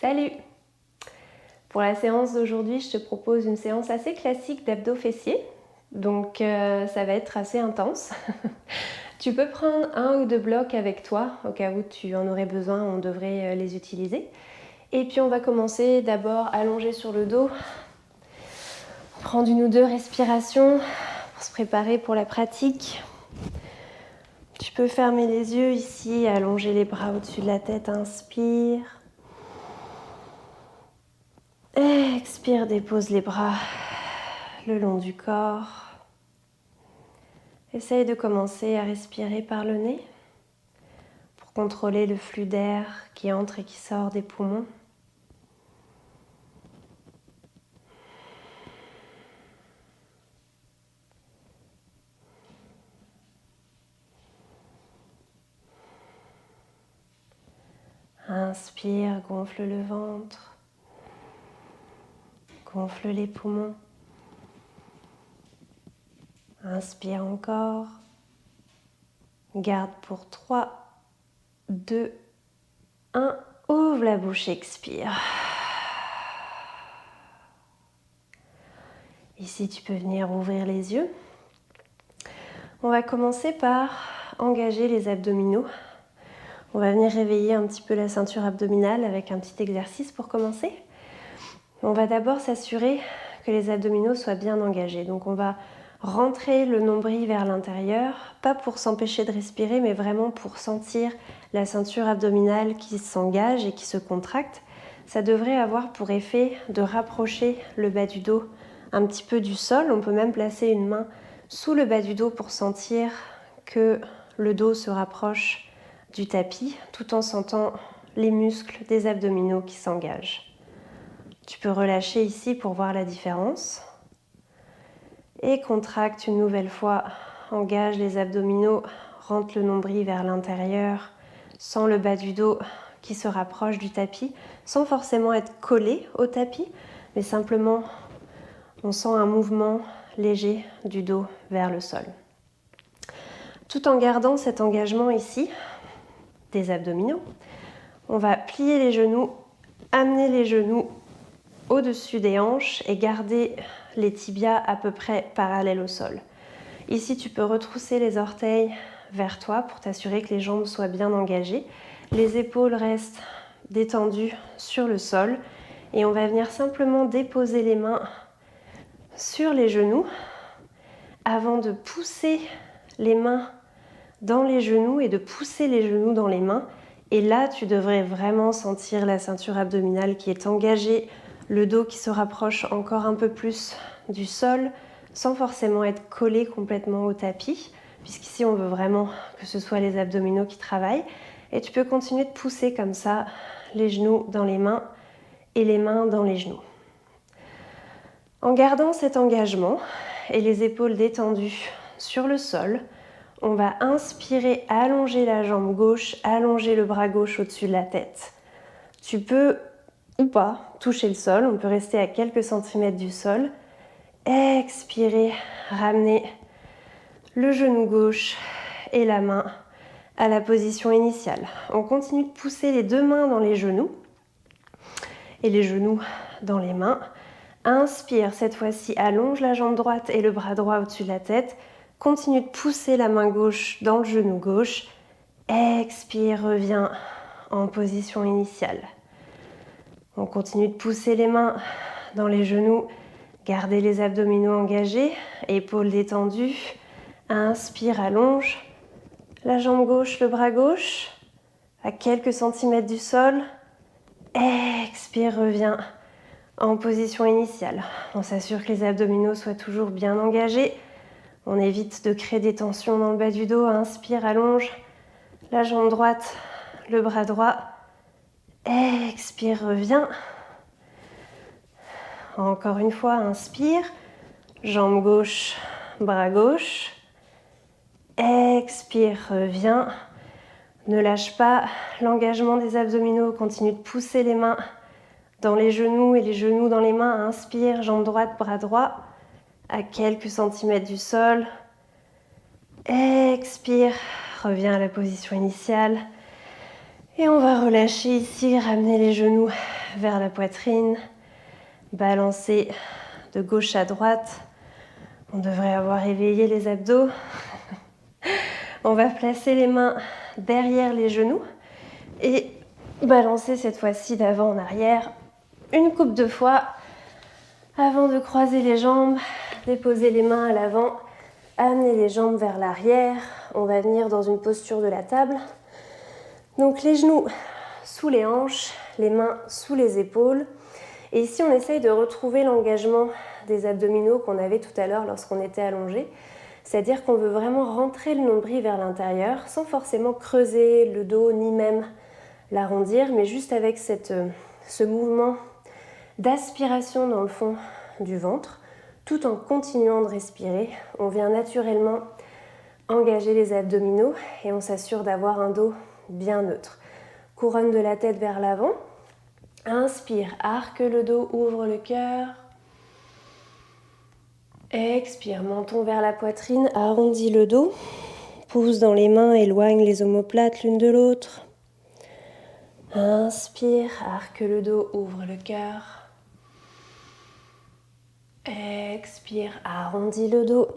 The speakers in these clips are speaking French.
Salut! Pour la séance d'aujourd'hui, je te propose une séance assez classique d'abdos fessiers. Donc ça va être assez intense. Tu peux prendre 1 ou 2 blocs avec toi, au cas où tu en aurais besoin, on devrait les utiliser. Et puis on va commencer d'abord allongé sur le dos. Prendre 1 ou 2 respirations pour se préparer pour la pratique. Tu peux fermer les yeux ici, allonger les bras au-dessus de la tête, inspire. Expire, dépose les bras le long du corps. Essaye de commencer à respirer par le nez pour contrôler le flux d'air qui entre et qui sort des poumons. Inspire, gonfle le ventre, gonfle les poumons. Inspire encore. Garde pour 3, 2, 1. Ouvre la bouche, expire. Ici, tu peux venir ouvrir les yeux. On va commencer par engager les abdominaux. On va venir réveiller un petit peu la ceinture abdominale avec un petit exercice pour commencer. On va d'abord s'assurer que les abdominaux soient bien engagés. Donc on va rentrer le nombril vers l'intérieur, pas pour s'empêcher de respirer, mais vraiment pour sentir la ceinture abdominale qui s'engage et qui se contracte. Ça devrait avoir pour effet de rapprocher le bas du dos un petit peu du sol. On peut même placer une main sous le bas du dos pour sentir que le dos se rapproche du tapis, tout en sentant les muscles des abdominaux qui s'engagent. Tu peux relâcher ici pour voir la différence. Et contracte une nouvelle fois, engage les abdominaux, rentre le nombril vers l'intérieur, sens le bas du dos qui se rapproche du tapis, sans forcément être collé au tapis, mais simplement on sent un mouvement léger du dos vers le sol. Tout en gardant cet engagement ici, des abdominaux, on va plier les genoux, amener les genoux au-dessus des hanches et garder les tibias à peu près parallèles au sol. Ici, tu peux retrousser les orteils vers toi pour t'assurer que les jambes soient bien engagées. Les épaules restent détendues sur le sol et on va venir simplement déposer les mains sur les genoux avant de pousser les mains dans les genoux et de pousser les genoux dans les mains. Et là, tu devrais vraiment sentir la ceinture abdominale qui est engagée, le dos qui se rapproche encore un peu plus du sol, sans forcément être collé complètement au tapis, puisqu'ici on veut vraiment que ce soit les abdominaux qui travaillent. Et tu peux continuer de pousser comme ça, les genoux dans les mains et les mains dans les genoux. En gardant cet engagement et les épaules détendues sur le sol, on va inspirer, allonger la jambe gauche, allonger le bras gauche au-dessus de la tête. Tu peux ou pas toucher le sol, on peut rester à quelques centimètres du sol. Expirer, ramener le genou gauche et la main à la position initiale. On continue de pousser les 2 mains dans les genoux et les genoux dans les mains. Inspire, cette fois-ci allonge la jambe droite et le bras droit au-dessus de la tête. Continue de pousser la main gauche dans le genou gauche. Expire, reviens en position initiale. On continue de pousser les mains dans les genoux. Gardez les abdominaux engagés, épaules détendues. Inspire, allonge la jambe gauche, le bras gauche, à quelques centimètres du sol. Expire, reviens en position initiale. On s'assure que les abdominaux soient toujours bien engagés. On évite de créer des tensions dans le bas du dos. Inspire, allonge la jambe droite, le bras droit. Expire, reviens. Encore une fois, inspire. Jambe gauche, bras gauche. Expire, reviens. Ne lâche pas l'engagement des abdominaux. Continue de pousser les mains dans les genoux et les genoux dans les mains. Inspire, jambe droite, bras droit. À quelques centimètres du sol. Expire, reviens à la position initiale. Et on va relâcher ici, ramener les genoux vers la poitrine, balancer de gauche à droite. On devrait avoir éveillé les abdos. On va placer les mains derrière les genoux et balancer cette fois-ci d'avant en arrière une couple de fois avant de croiser les jambes, déposer les mains à l'avant, amener les jambes vers l'arrière. On va venir dans une posture de la table. Donc les genoux sous les hanches, les mains sous les épaules. Et ici, on essaye de retrouver l'engagement des abdominaux qu'on avait tout à l'heure lorsqu'on était allongé. C'est-à-dire qu'on veut vraiment rentrer le nombril vers l'intérieur sans forcément creuser le dos ni même l'arrondir, mais juste avec ce mouvement d'aspiration dans le fond du ventre, tout en continuant de respirer. On vient naturellement engager les abdominaux et on s'assure d'avoir un dos bien neutre. Couronne de la tête vers l'avant. Inspire, arque le dos, ouvre le cœur. Expire, menton vers la poitrine, arrondis le dos. Pouce dans les mains, éloigne les omoplates l'une de l'autre. Inspire, arque le dos, ouvre le cœur. Expire, arrondis le dos.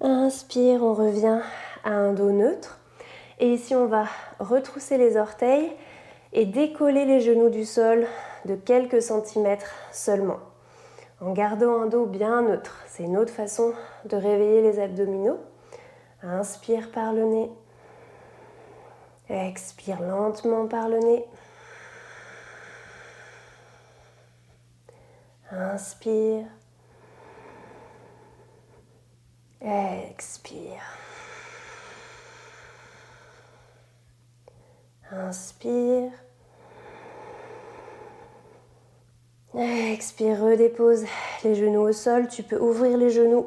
Inspire, on revient à un dos neutre. Et ici, on va retrousser les orteils et décoller les genoux du sol de quelques centimètres seulement. En gardant un dos bien neutre. C'est une autre façon de réveiller les abdominaux. Inspire par le nez. Expire lentement par le nez. Inspire. Expire. Inspire. Expire, redépose les genoux au sol. Tu peux ouvrir les genoux,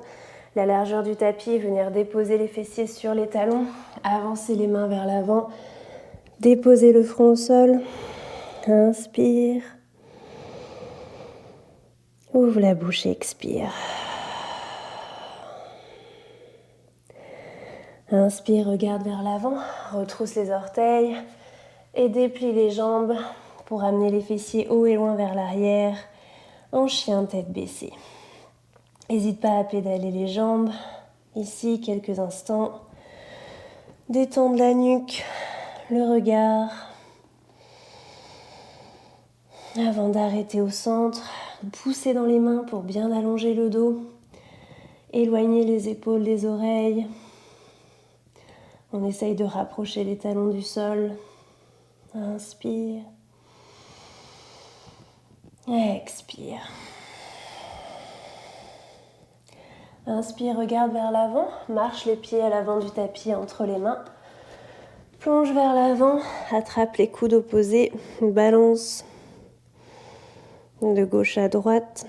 la largeur du tapis, venir déposer les fessiers sur les talons, avancer les mains vers l'avant, déposer le front au sol. Inspire. Ouvre la bouche et expire. Inspire, regarde vers l'avant, retrousse les orteils et déplie les jambes pour amener les fessiers haut et loin vers l'arrière en chien tête baissée. N'hésite pas à pédaler les jambes, ici quelques instants. Détendre la nuque, le regard, avant d'arrêter au centre, pousser dans les mains pour bien allonger le dos, éloigner les épaules des oreilles. On essaye de rapprocher les talons du sol. Inspire. Expire. Inspire, regarde vers l'avant. Marche les pieds à l'avant du tapis entre les mains. Plonge vers l'avant. Attrape les coudes opposés. Balance de gauche à droite.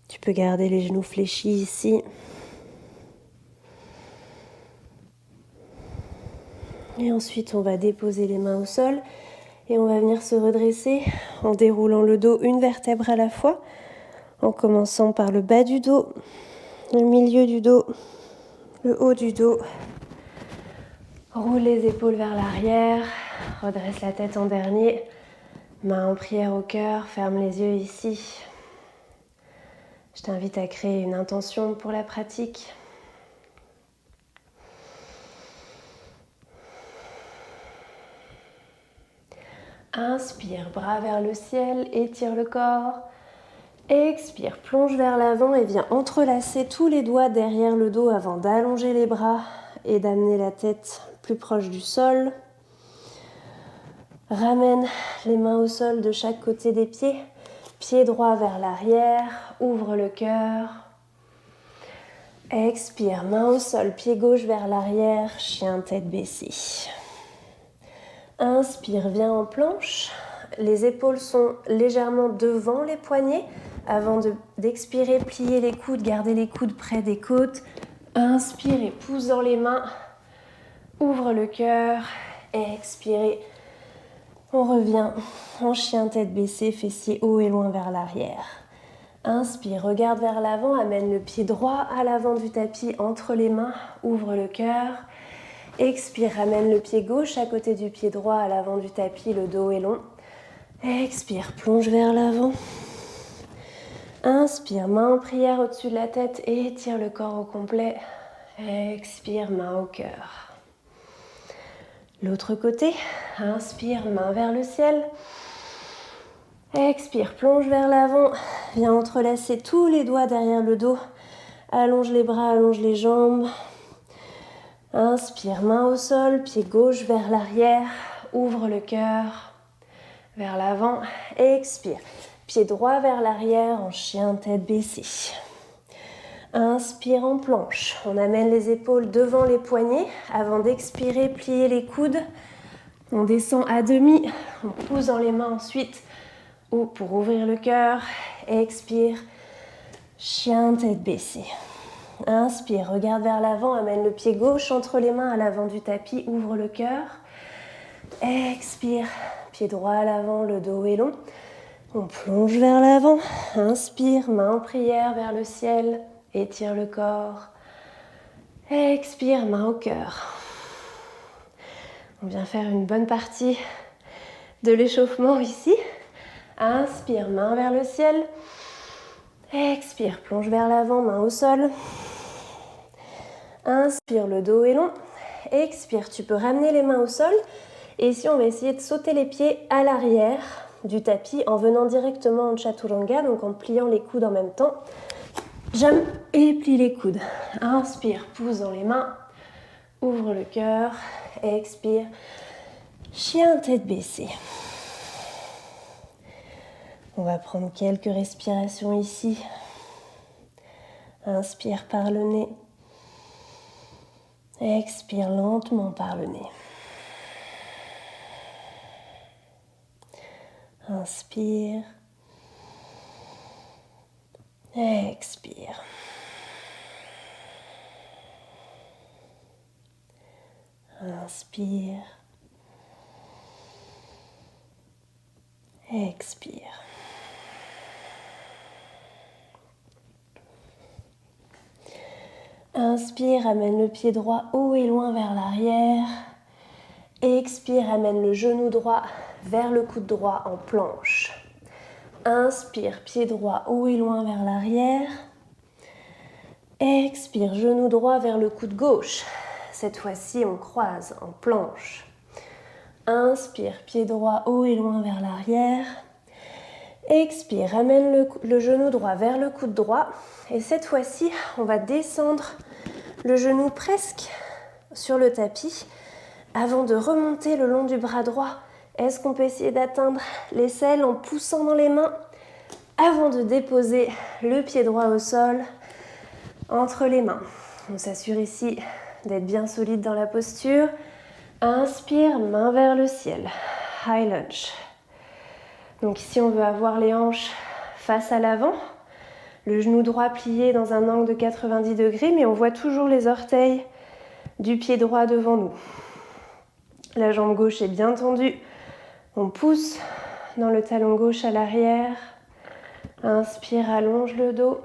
Tu peux garder les genoux fléchis ici. Et ensuite, on va déposer les mains au sol et on va venir se redresser en déroulant le dos une vertèbre à la fois, en commençant par le bas du dos, le milieu du dos, le haut du dos. Roule les épaules vers l'arrière, redresse la tête en dernier, main en prière au cœur, ferme les yeux ici. Je t'invite à créer une intention pour la pratique. Inspire, bras vers le ciel, étire le corps. Expire, plonge vers l'avant et viens entrelacer tous les doigts derrière le dos avant d'allonger les bras et d'amener la tête plus proche du sol. Ramène les mains au sol de chaque côté des pieds. Pied droit vers l'arrière, ouvre le cœur. Expire, main au sol, pied gauche vers l'arrière, chien tête baissée. Inspire, viens en planche. Les épaules sont légèrement devant les poignets. Avant d'expirer, plier les coudes, garder les coudes près des côtes. Inspire et pousse dans les mains. Ouvre le cœur. Expirez. On revient en chien tête baissée, fessiers haut et loin vers l'arrière. Inspire, regarde vers l'avant, amène le pied droit à l'avant du tapis entre les mains. Ouvre le cœur. Expire, ramène le pied gauche à côté du pied droit à l'avant du tapis, le dos est long. Expire, plonge vers l'avant. Inspire, main en prière au-dessus de la tête et étire le corps au complet. Expire, main au cœur. L'autre côté, inspire, main vers le ciel. Expire, plonge vers l'avant. Viens entrelacer tous les doigts derrière le dos. Allonge les bras, allonge les jambes. Inspire, main au sol, pied gauche vers l'arrière. Ouvre le cœur vers l'avant. Expire, pied droit vers l'arrière en chien tête baissée. Inspire en planche. On amène les épaules devant les poignets. Avant d'expirer, plier les coudes. On descend à demi. On pousse dans les mains ensuite. Ou pour ouvrir le cœur. Expire. Chien tête baissée. Inspire, regarde vers l'avant. Amène le pied gauche entre les mains à l'avant du tapis. Ouvre le cœur. Expire. Pied droit à l'avant. Le dos est long. On plonge vers l'avant. Inspire. Main en prière vers le ciel. Étire le corps. Expire, main au cœur. On vient faire une bonne partie de l'échauffement ici. Inspire, main vers le ciel. Expire, plonge vers l'avant, main au sol. Inspire, le dos est long. Expire, tu peux ramener les mains au sol. Et ici, on va essayer de sauter les pieds à l'arrière du tapis en venant directement en chaturanga, donc en pliant les coudes en même temps. Jump et plie les coudes. Inspire, pousse dans les mains. Ouvre le cœur. Expire. Chien tête baissée. On va prendre quelques respirations ici. Inspire par le nez. Expire lentement par le nez. Inspire. Expire. Inspire. Expire. Inspire, amène le pied droit haut et loin vers l'arrière. Expire, amène le genou droit vers le coude droit en planche. Inspire, pied droit haut et loin vers l'arrière. Expire, genou droit vers le coude gauche. Cette fois-ci, on croise en planche. Inspire, pied droit haut et loin vers l'arrière. Expire, ramène le genou droit vers le coude droit. Et cette fois-ci, on va descendre le genou presque sur le tapis avant de remonter le long du bras droit. Est-ce qu'on peut essayer d'atteindre l'aisselle en poussant dans les mains avant de déposer le pied droit au sol entre les mains. On s'assure ici d'être bien solide dans la posture. Inspire, main vers le ciel. High lunge. Donc ici, on veut avoir les hanches face à l'avant. Le genou droit plié dans un angle de 90 degrés, mais on voit toujours les orteils du pied droit devant nous. La jambe gauche est bien tendue. On pousse dans le talon gauche à l'arrière. Inspire, allonge le dos.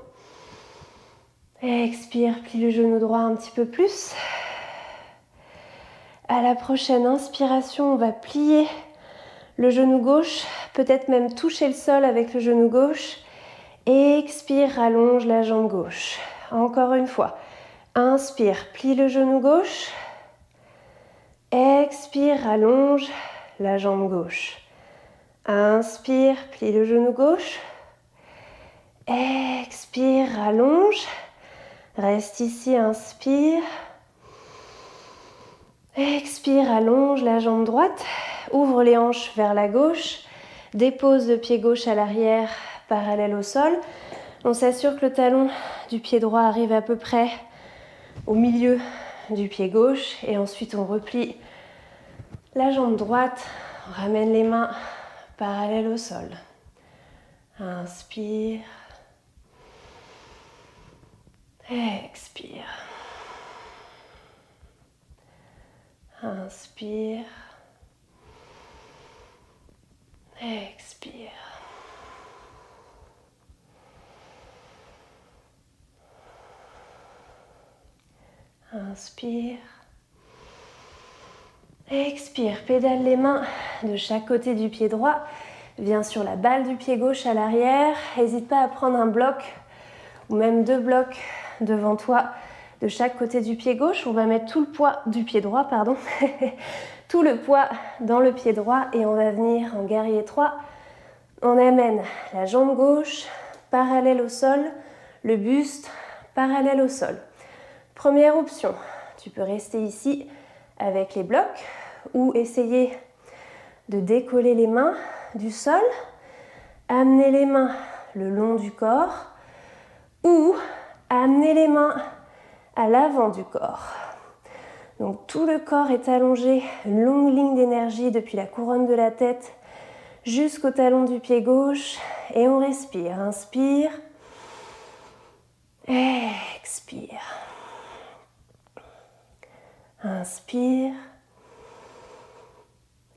Expire, plie le genou droit un petit peu plus. À la prochaine inspiration, on va plier le genou gauche, peut-être même toucher le sol avec le genou gauche. Expire, allonge la jambe gauche. Encore une fois. Inspire, plie le genou gauche. Expire, allonge la jambe gauche. Inspire, plie le genou gauche. Expire, allonge. Reste ici, inspire. Expire, allonge la jambe droite. Ouvre les hanches vers la gauche. Dépose le pied gauche à l'arrière, parallèle au sol. On s'assure que le talon du pied droit arrive à peu près au milieu du pied gauche. Et ensuite, on replie la jambe droite. On ramène les mains parallèles au sol. Inspire. Expire. Inspire. Expire. Inspire. Expire, pédale les mains de chaque côté du pied droit. Viens sur la balle du pied gauche à l'arrière. N'hésite pas à prendre un bloc ou même 2 blocs devant toi de chaque côté du pied gauche. On va mettre tout le poids du pied droit, pardon. Tout le poids dans le pied droit et on va venir en guerrier 3. On amène la jambe gauche parallèle au sol, le buste parallèle au sol. Première option, tu peux rester ici avec les blocs ou essayer de décoller les mains du sol, amener les mains le long du corps ou amener les mains à l'avant du corps. Donc tout le corps est allongé, une longue ligne d'énergie depuis la couronne de la tête jusqu'au talon du pied gauche et on respire. Inspire, expire. Inspire,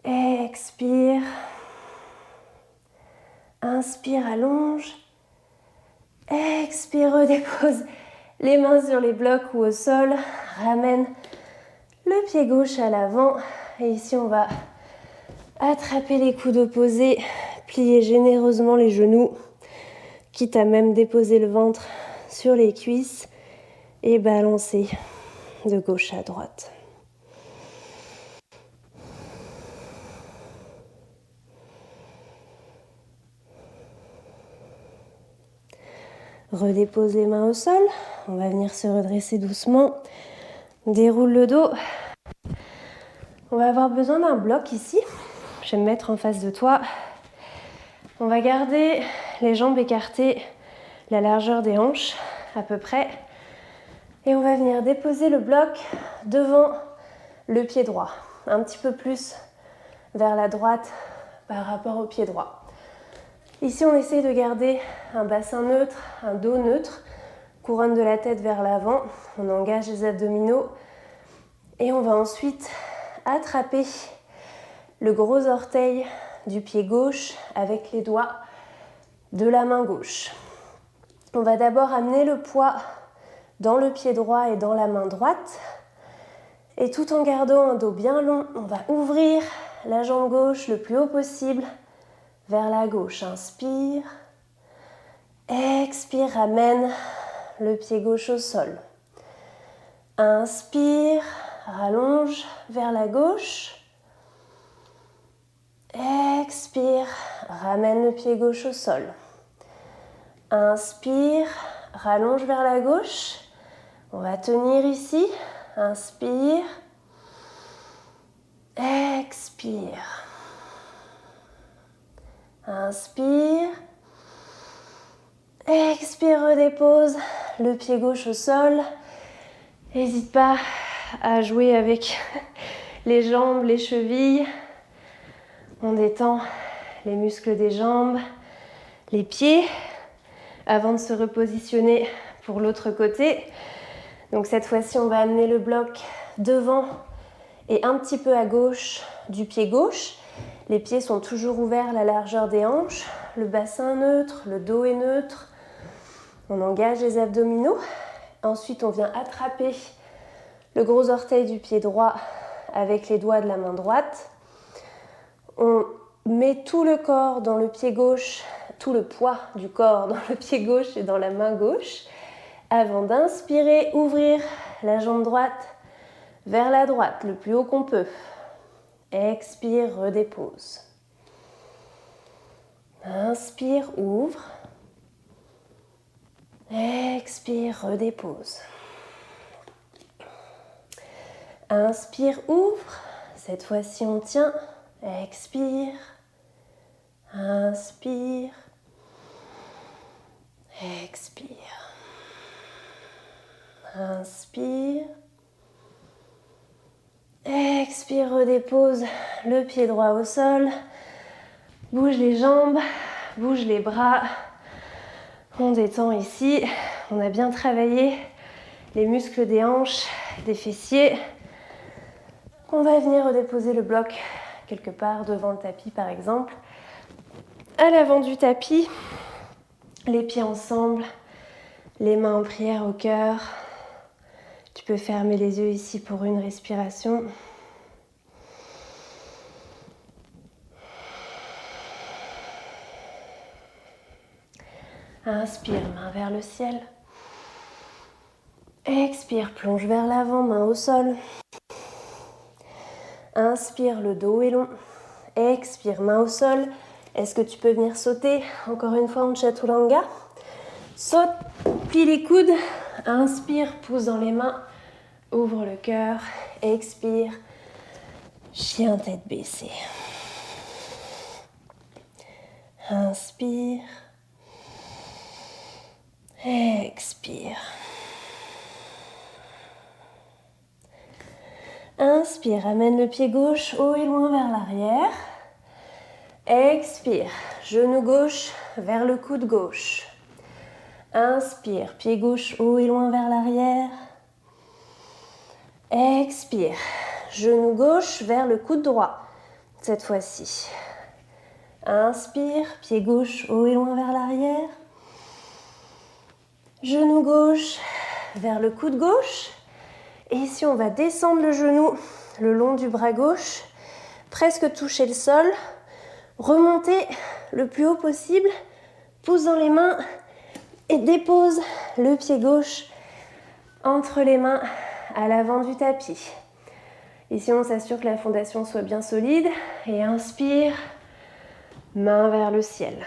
expire. Inspire, allonge. Expire, redépose les mains sur les blocs ou au sol. Ramène le pied gauche à l'avant. Et ici, on va attraper les coudes opposés, plier généreusement les genoux, quitte à même déposer le ventre sur les cuisses et balancer de gauche à droite. Redépose les mains au sol. On va venir se redresser doucement. Déroule le dos. On va avoir besoin d'un bloc ici. Je vais me mettre en face de toi. On va garder les jambes écartées, la largeur des hanches à peu près. Et on va venir déposer le bloc devant le pied droit. Un petit peu plus vers la droite par rapport au pied droit. Ici, on essaye de garder un bassin neutre, un dos neutre, couronne de la tête vers l'avant. On engage les abdominaux et on va ensuite attraper le gros orteil du pied gauche avec les doigts de la main gauche. On va d'abord amener le poids dans le pied droit et dans la main droite. Et tout en gardant un dos bien long, on va ouvrir la jambe gauche le plus haut possible vers la gauche. Inspire, expire, ramène le pied gauche au sol. Inspire, rallonge vers la gauche. Expire, ramène le pied gauche au sol. Inspire, rallonge vers la gauche. On va tenir ici. Inspire, expire. Inspire, expire, redépose le pied gauche au sol. N'hésite pas à jouer avec les jambes, les chevilles. On détend les muscles des jambes, les pieds, avant de se repositionner pour l'autre côté. Donc cette fois-ci, on va amener le bloc devant et un petit peu à gauche du pied gauche. Les pieds sont toujours ouverts à la largeur des hanches, le bassin neutre, le dos est neutre. On engage les abdominaux. Ensuite, on vient attraper le gros orteil du pied droit avec les doigts de la main droite. On met tout le corps dans le pied gauche, tout le poids du corps dans le pied gauche et dans la main gauche. Avant d'inspirer, ouvrir la jambe droite vers la droite, le plus haut qu'on peut. Expire, redépose. Inspire, ouvre. Expire, redépose. Inspire, ouvre. Cette fois-ci, on tient. Expire. Inspire. Expire. Inspire. Expire, redépose le pied droit au sol. Bouge les jambes, bouge les bras. On détend ici. On a bien travaillé les muscles des hanches, des fessiers. On va venir redéposer le bloc quelque part devant le tapis par exemple. À l'avant du tapis, les pieds ensemble, les mains en prière au cœur. Tu peux fermer les yeux ici pour une respiration. Inspire, main vers le ciel. Expire, plonge vers l'avant, main au sol. Inspire, le dos est long. Expire, main au sol. Est-ce que tu peux venir sauter encore une fois en Chaturanga? Saute, plie les coudes. Inspire, pousse dans les mains. Ouvre le cœur. Expire. Chien tête baissée. Inspire. Expire. Inspire, amène le pied gauche haut et loin vers l'arrière. Expire, genou gauche vers le coude gauche. Inspire, pied gauche haut et loin vers l'arrière. Expire, genou gauche vers le coude droit. Cette fois-ci. Inspire, pied gauche haut et loin vers l'arrière. Genou gauche vers le coude gauche. Et ici, on va descendre le genou le long du bras gauche, presque toucher le sol. Remonter le plus haut possible, pouce dans les mains et dépose le pied gauche entre les mains à l'avant du tapis. Ici, on s'assure que la fondation soit bien solide et inspire, main vers le ciel.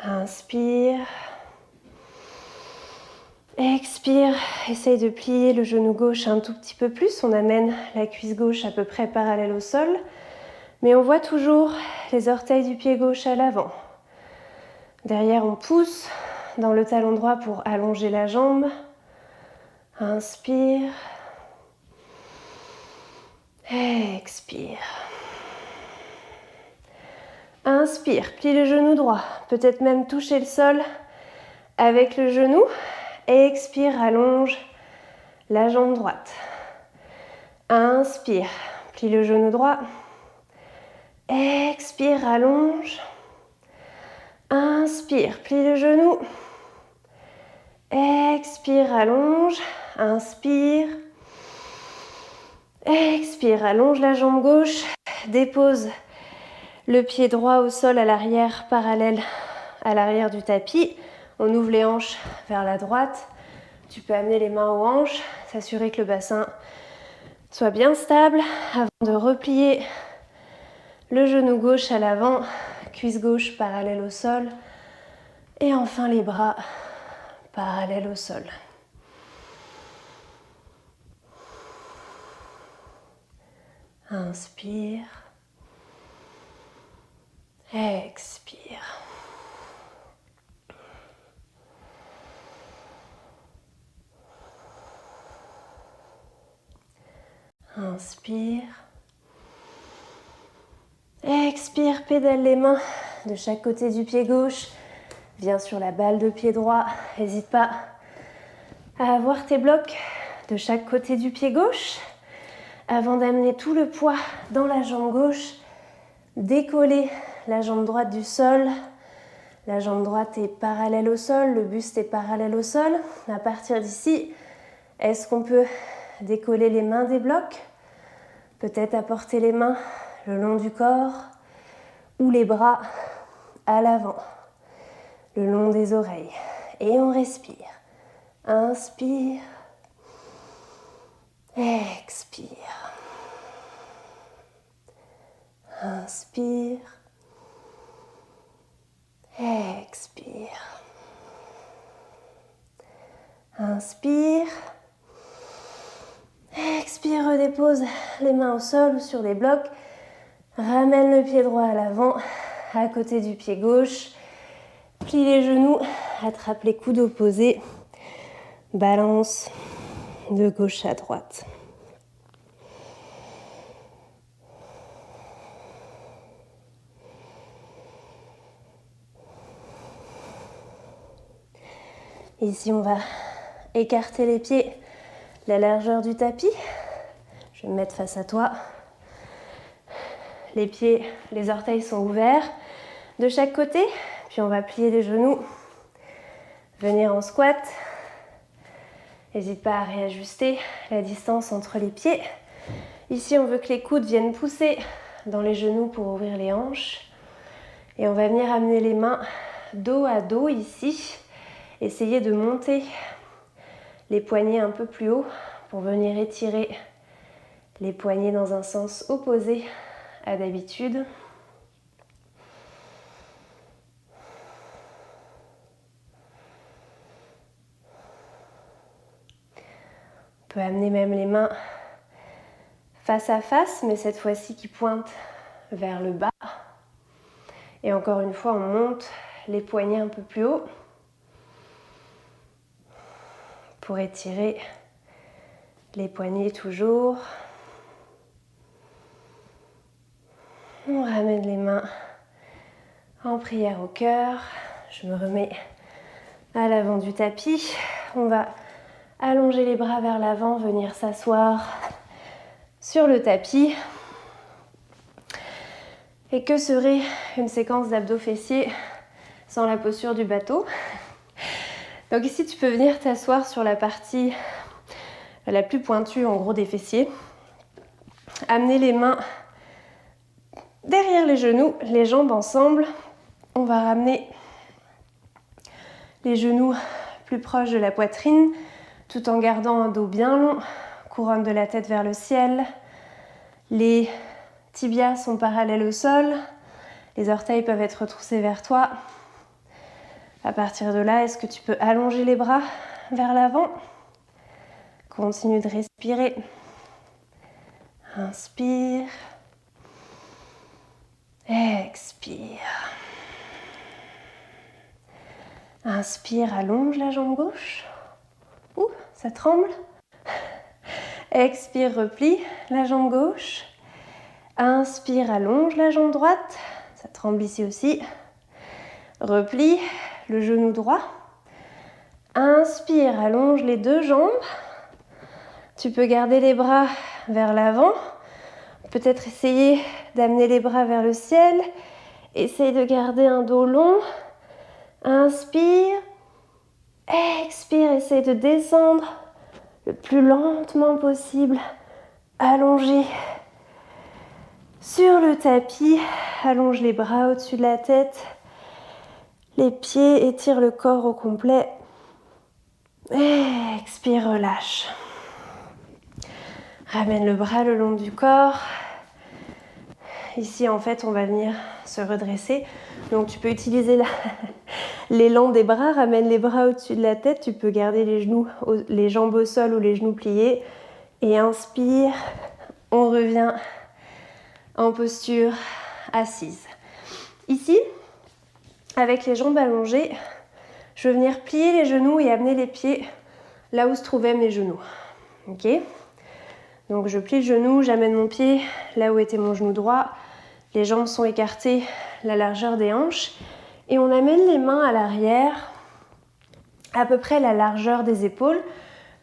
Inspire. Expire, essaye de plier le genou gauche un tout petit peu plus. On amène la cuisse gauche à peu près parallèle au sol. Mais on voit toujours les orteils du pied gauche à l'avant. Derrière, on pousse dans le talon droit pour allonger la jambe. Inspire. Expire. Inspire, plie le genou droit. Peut-être même toucher le sol avec le genou. Expire, allonge la jambe droite. Inspire, plie le genou droit. Expire, allonge. Inspire, plie le genou. Expire, allonge. Inspire. Expire, allonge la jambe gauche. Dépose le pied droit au sol à l'arrière, parallèle à l'arrière du tapis. On ouvre les hanches vers la droite. Tu peux amener les mains aux hanches, s'assurer que le bassin soit bien stable avant de replier le genou gauche à l'avant, cuisse gauche parallèle au sol. Et enfin les bras parallèles au sol. Inspire. Expire. Inspire. Expire, pédale les mains de chaque côté du pied gauche. Viens sur la balle de pied droit. N'hésite pas à avoir tes blocs de chaque côté du pied gauche. Avant d'amener tout le poids dans la jambe gauche, décoller la jambe droite du sol. La jambe droite est parallèle au sol, le buste est parallèle au sol. À partir d'ici, est-ce qu'on peut décoller les mains des blocs? Peut-être apporter les mains le long du corps ou les bras à l'avant, le long des oreilles. Et on respire. Inspire. Expire. Inspire. Expire. Inspire. Expire, redépose les mains au sol ou sur des blocs. Ramène le pied droit à l'avant, à côté du pied gauche. Plie les genoux, attrape les coudes opposés. Balance de gauche à droite. Ici, on va écarter les pieds, la largeur du tapis. Je vais me mettre face à toi. Les pieds, les orteils sont ouverts de chaque côté. Puis on va plier les genoux, venir en squat. N'hésite pas à réajuster la distance entre les pieds. Ici, on veut que les coudes viennent pousser dans les genoux pour ouvrir les hanches. Et on va venir amener les mains dos à dos ici. Essayez de monter les poignets un peu plus haut pour venir étirer les poignets dans un sens opposé à d'habitude. On peut amener même les mains face à face, mais cette fois-ci qui pointent vers le bas. Et encore une fois, on monte les poignets un peu plus haut pour étirer les poignets toujours. On ramène les mains en prière au cœur. Je me remets à l'avant du tapis. On va allonger les bras vers l'avant, venir s'asseoir sur le tapis. Et que serait une séquence d'abdos fessiers sans la posture du bateau? Donc ici, tu peux venir t'asseoir sur la partie la plus pointue, en gros, des fessiers. Amener les mains derrière les genoux, les jambes ensemble. On va ramener les genoux plus proches de la poitrine, tout en gardant un dos bien long, couronne de la tête vers le ciel. Les tibias sont parallèles au sol, les orteils peuvent être retroussés vers toi. À partir de là, est-ce que tu peux allonger les bras vers l'avant? Continue de respirer. Inspire. Expire. Inspire, allonge la jambe gauche. Ouh, ça tremble. Expire, replie la jambe gauche. Inspire, allonge la jambe droite. Ça tremble ici aussi. Replie le genou droit. Inspire, allonge les deux jambes. Tu peux garder les bras vers l'avant. Peut-être essayer d'amener les bras vers le ciel. Essaye de garder un dos long. Inspire. Expire, essaye de descendre le plus lentement possible. Allongé sur le tapis. Allonge les bras au-dessus de la tête. Les pieds, étire le corps au complet. Expire, relâche. Ramène le bras le long du corps. Ici, en fait, on va venir se redresser. Donc, tu peux utiliser l'élan des bras. Ramène les bras au-dessus de la tête. Tu peux garder les jambes au sol ou les genoux pliés. Et inspire. On revient en posture assise. Ici, avec les jambes allongées, je vais venir plier les genoux et amener les pieds là où se trouvaient mes genoux. Ok ? Donc je plie le genou, j'amène mon pied là où était mon genou droit. Les jambes sont écartées, la largeur des hanches. Et on amène les mains à l'arrière, à peu près la largeur des épaules.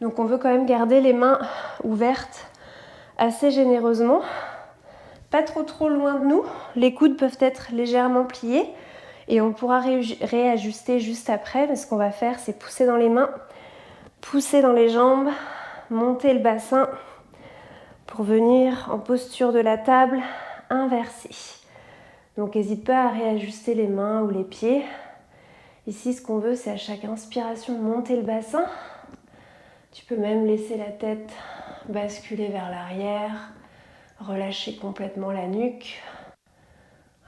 Donc on veut quand même garder les mains ouvertes assez généreusement. Pas trop loin de nous. Les coudes peuvent être légèrement pliés. Et on pourra réajuster juste après. Mais ce qu'on va faire, c'est pousser dans les mains, pousser dans les jambes, monter le bassin pour venir en posture de la table inversée. Donc n'hésite pas à réajuster les mains ou les pieds. Ici, ce qu'on veut, c'est à chaque inspiration monter le bassin. Tu peux même laisser la tête basculer vers l'arrière, relâcher complètement la nuque.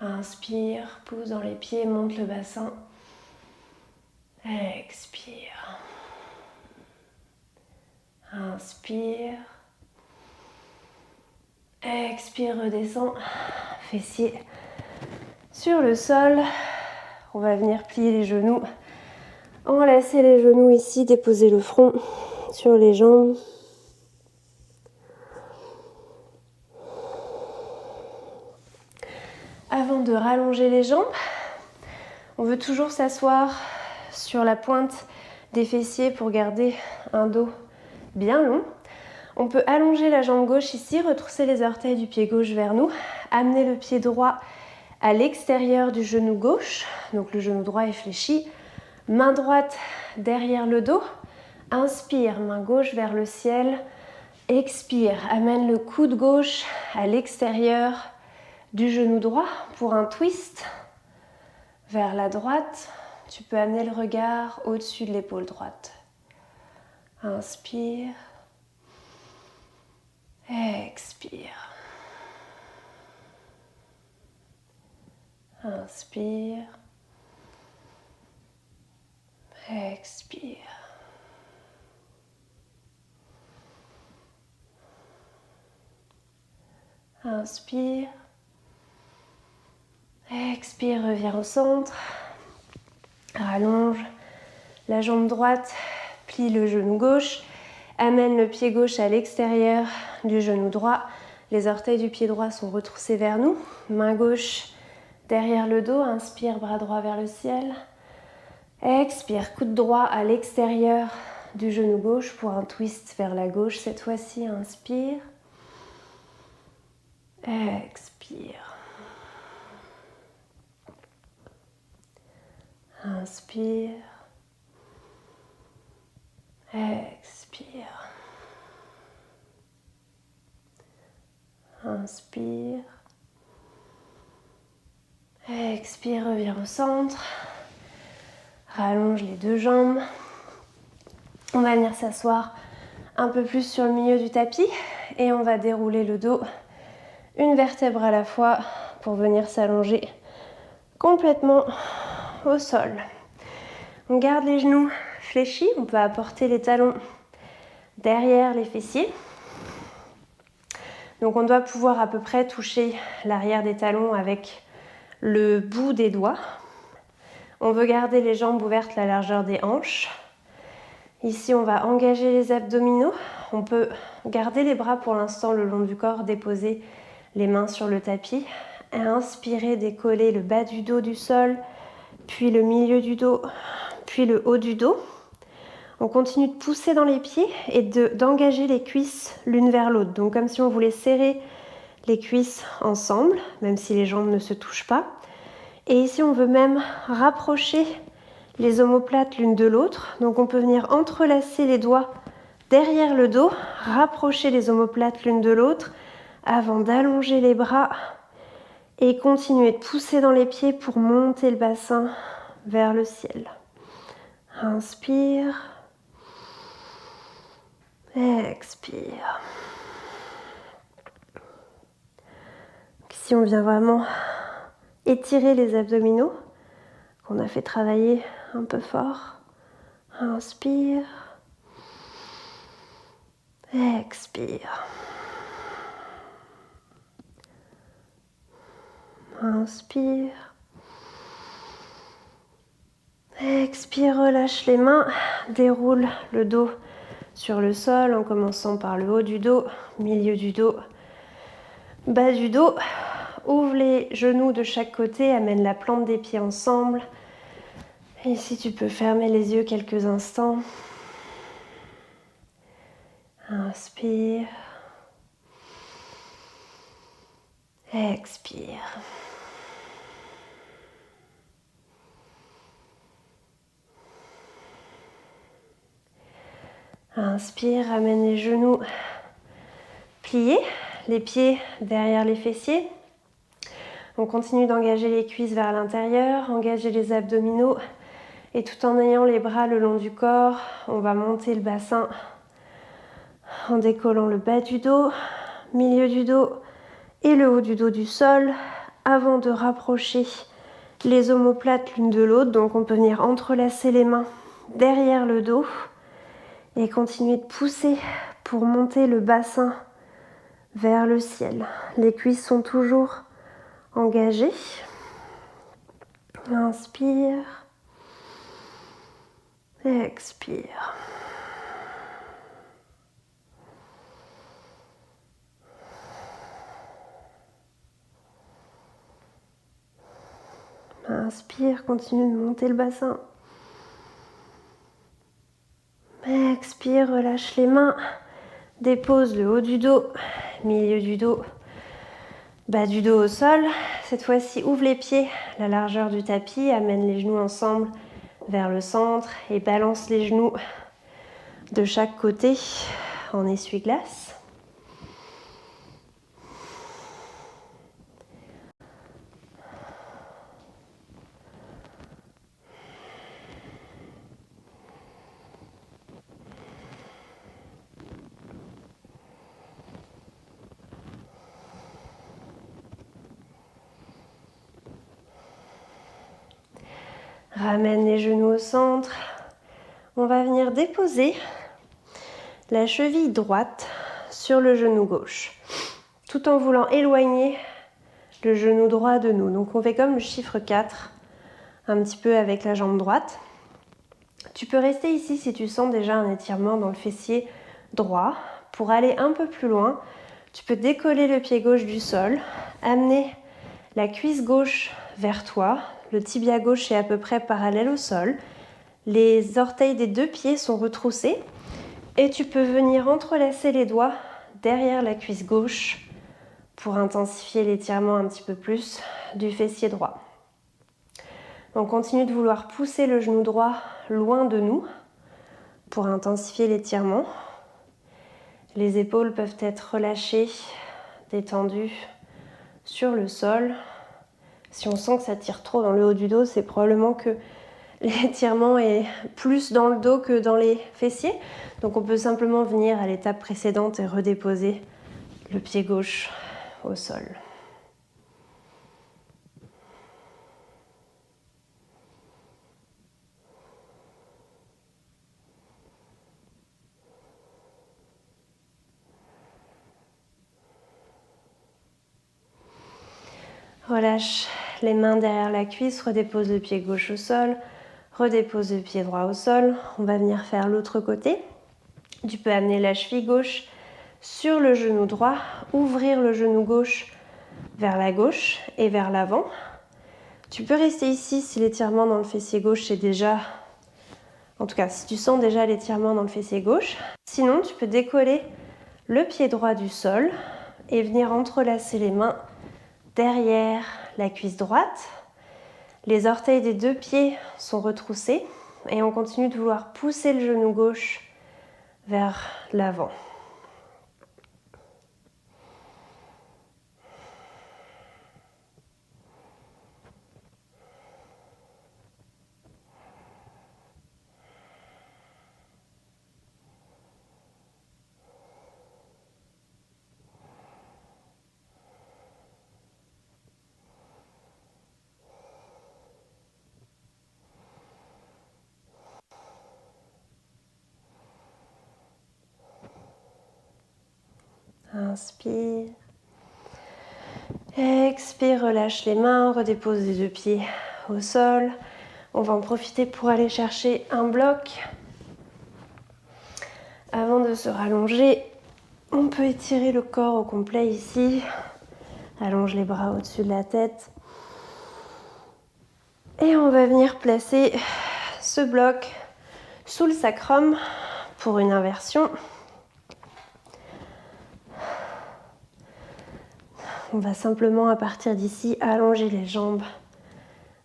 Inspire, pousse dans les pieds, monte le bassin. Expire. Inspire. Expire, redescend. Fessiers sur le sol. On va venir plier les genoux. Enlacer les genoux ici, déposer le front sur les jambes. Avant de rallonger les jambes, on veut toujours s'asseoir sur la pointe des fessiers pour garder un dos bien long. On peut allonger la jambe gauche ici, retrousser les orteils du pied gauche vers nous, amener le pied droit à l'extérieur du genou gauche, donc le genou droit est fléchi, main droite derrière le dos, inspire, main gauche vers le ciel, expire, amène le coude gauche à l'extérieur du genou droit pour un twist. vers la droite. Tu peux amener le regard au-dessus de l'épaule droite. Inspire. Expire. Inspire. Expire. Inspire. Expire, reviens au centre. Rallonge la jambe droite, plie le genou gauche, amène le pied gauche à l'extérieur du genou droit. Les orteils du pied droit sont retroussés vers nous. Main gauche derrière le dos, inspire, bras droit vers le ciel. Expire, coude droit à l'extérieur du genou gauche pour un twist vers la gauche. Cette fois-ci, inspire. Expire. Inspire. Expire. Inspire. Expire, reviens au centre. Rallonge les deux jambes. On va venir s'asseoir un peu plus sur le milieu du tapis et on va dérouler le dos une vertèbre à la fois pour venir s'allonger complètement au sol. On garde les genoux fléchis, on peut apporter les talons derrière les fessiers. Donc on doit pouvoir à peu près toucher l'arrière des talons avec le bout des doigts. On veut garder les jambes ouvertes la largeur des hanches. Ici, on va engager les abdominaux. On peut garder les bras pour l'instant le long du corps, déposer les mains sur le tapis. Inspirer, décoller le bas du dos du sol, puis le milieu du dos, puis le haut du dos. On continue de pousser dans les pieds et d'engager les cuisses l'une vers l'autre. Donc comme si on voulait serrer les cuisses ensemble, même si les jambes ne se touchent pas. Et ici, on veut même rapprocher les omoplates l'une de l'autre. Donc on peut venir entrelacer les doigts derrière le dos, rapprocher les omoplates l'une de l'autre avant d'allonger les bras et continuer de pousser dans les pieds pour monter le bassin vers le ciel. Inspire. Expire. Ici, on vient vraiment étirer les abdominaux qu'on a fait travailler un peu fort. Inspire. Expire. Inspire. Expire, relâche les mains. Déroule le dos sur le sol en commençant par le haut du dos, milieu du dos, bas du dos. Ouvre les genoux de chaque côté, amène la plante des pieds ensemble. Et ici, tu peux fermer les yeux quelques instants. Inspire. Expire. Inspire, ramène les genoux pliés, les pieds derrière les fessiers. On continue d'engager les cuisses vers l'intérieur, engager les abdominaux et tout en ayant les bras le long du corps, on va monter le bassin en décollant le bas du dos, milieu du dos et le haut du dos du sol avant de rapprocher les omoplates l'une de l'autre. Donc on peut venir entrelacer les mains derrière le dos et continuer de pousser pour monter le bassin vers le ciel. Les cuisses sont toujours engagées. Inspire. Expire. Inspire, continue de monter le bassin. Expire, relâche les mains. Dépose le haut du dos, milieu du dos, bas du dos au sol. Cette fois-ci, ouvre les pieds, la largeur du tapis. Amène les genoux ensemble vers le centre et balance les genoux de chaque côté en essuie-glace. Ramène les genoux au centre. On va venir déposer la cheville droite sur le genou gauche, tout en voulant éloigner le genou droit de nous. Donc on fait comme le chiffre 4, un petit peu avec la jambe droite. Tu peux rester ici si tu sens déjà un étirement dans le fessier droit. Pour aller un peu plus loin, tu peux décoller le pied gauche du sol, amener la cuisse gauche vers toi, le tibia gauche est à peu près parallèle au sol, les orteils des deux pieds sont retroussés et tu peux venir entrelacer les doigts derrière la cuisse gauche pour intensifier l'étirement un petit peu plus du fessier droit. On continue de vouloir pousser le genou droit loin de nous pour intensifier l'étirement. Les épaules peuvent être relâchées, détendues sur le sol. Si on sent que ça tire trop dans le haut du dos, c'est probablement que l'étirement est plus dans le dos que dans les fessiers. Donc on peut simplement venir à l'étape précédente et redéposer le pied gauche au sol. Relâche les mains derrière la cuisse, redépose le pied gauche au sol, redépose le pied droit au sol. On va venir faire l'autre côté. Tu peux amener la cheville gauche sur le genou droit, ouvrir le genou gauche vers la gauche et vers l'avant. Tu peux rester ici si l'étirement dans le fessier gauche est déjà... En tout cas, si tu sens déjà l'étirement dans le fessier gauche. Sinon, tu peux décoller le pied droit du sol et venir entrelacer les mains derrière la cuisse droite. Les orteils des deux pieds sont retroussés et on continue de vouloir pousser le genou gauche vers l'avant. Inspire. Expire, relâche les mains, redépose les deux pieds au sol. On va en profiter pour aller chercher un bloc. Avant de se rallonger, on peut étirer le corps au complet ici. Allonge les bras au-dessus de la tête. Et on va venir placer ce bloc sous le sacrum pour une inversion. On va simplement, à partir d'ici, allonger les jambes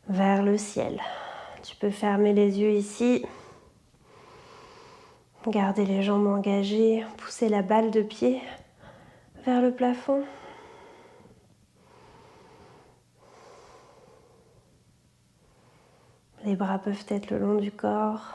vers le ciel. Tu peux fermer les yeux ici. Garder les jambes engagées, pousser la balle de pied vers le plafond. Les bras peuvent être le long du corps.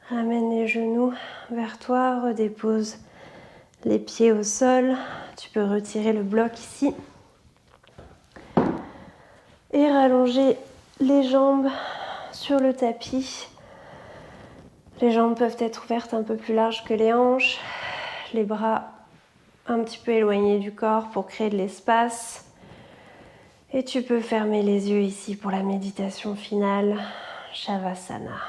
Ramène les genoux vers toi, redépose les pieds au sol. Tu peux retirer le bloc ici. Et rallonger les jambes sur le tapis. Les jambes peuvent être ouvertes un peu plus larges que les hanches. Les bras un petit peu éloignés du corps pour créer de l'espace. Et tu peux fermer les yeux ici pour la méditation finale, Shavasana.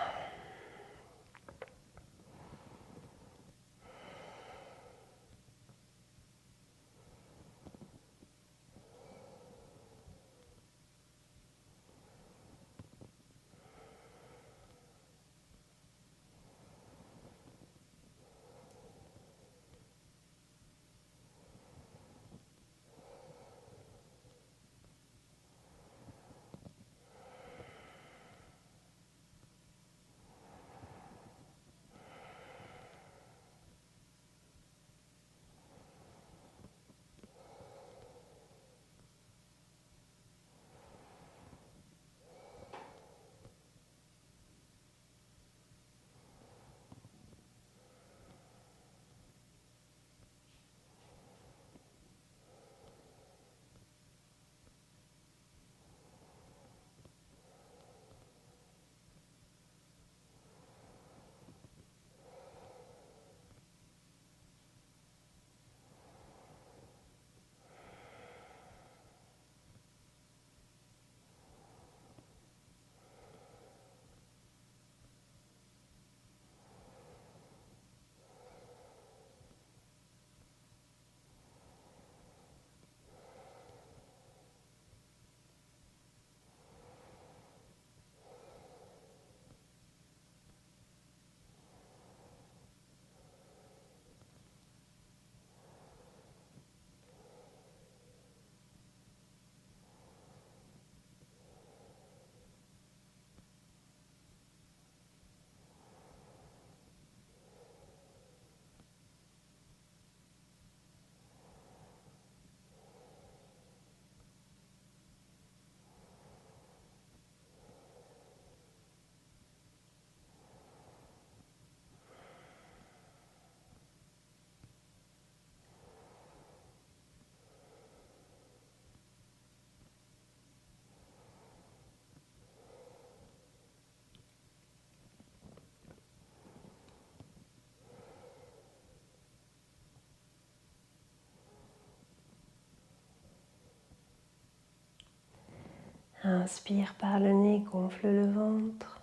Inspire par le nez, gonfle le ventre.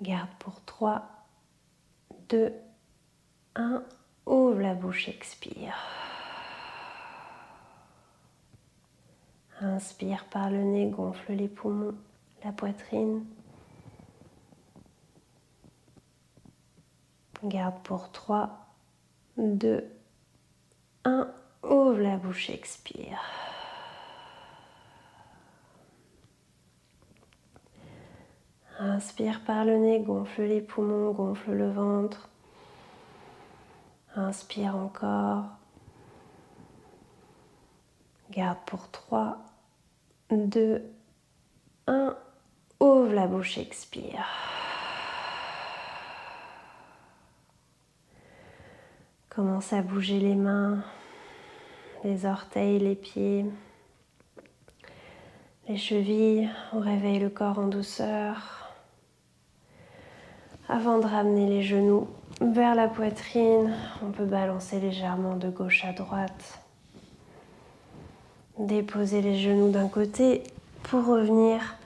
Garde pour 3, 2, 1. Ouvre la bouche, expire. Inspire par le nez, gonfle les poumons, la poitrine. Garde pour 3, 2, 1. Ouvre la bouche, expire. Inspire par le nez, gonfle les poumons, gonfle le ventre. Inspire encore. Garde pour 3, 2, 1. Ouvre la bouche, expire. Commence à bouger les mains, les orteils, les pieds, les chevilles. On réveille le corps en douceur. Avant de ramener les genoux vers la poitrine, on peut balancer légèrement de gauche à droite. Déposer les genoux d'un côté pour revenir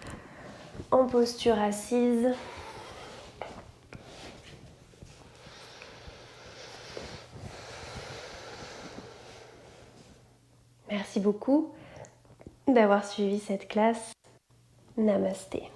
en posture assise. Merci beaucoup d'avoir suivi cette classe. Namasté.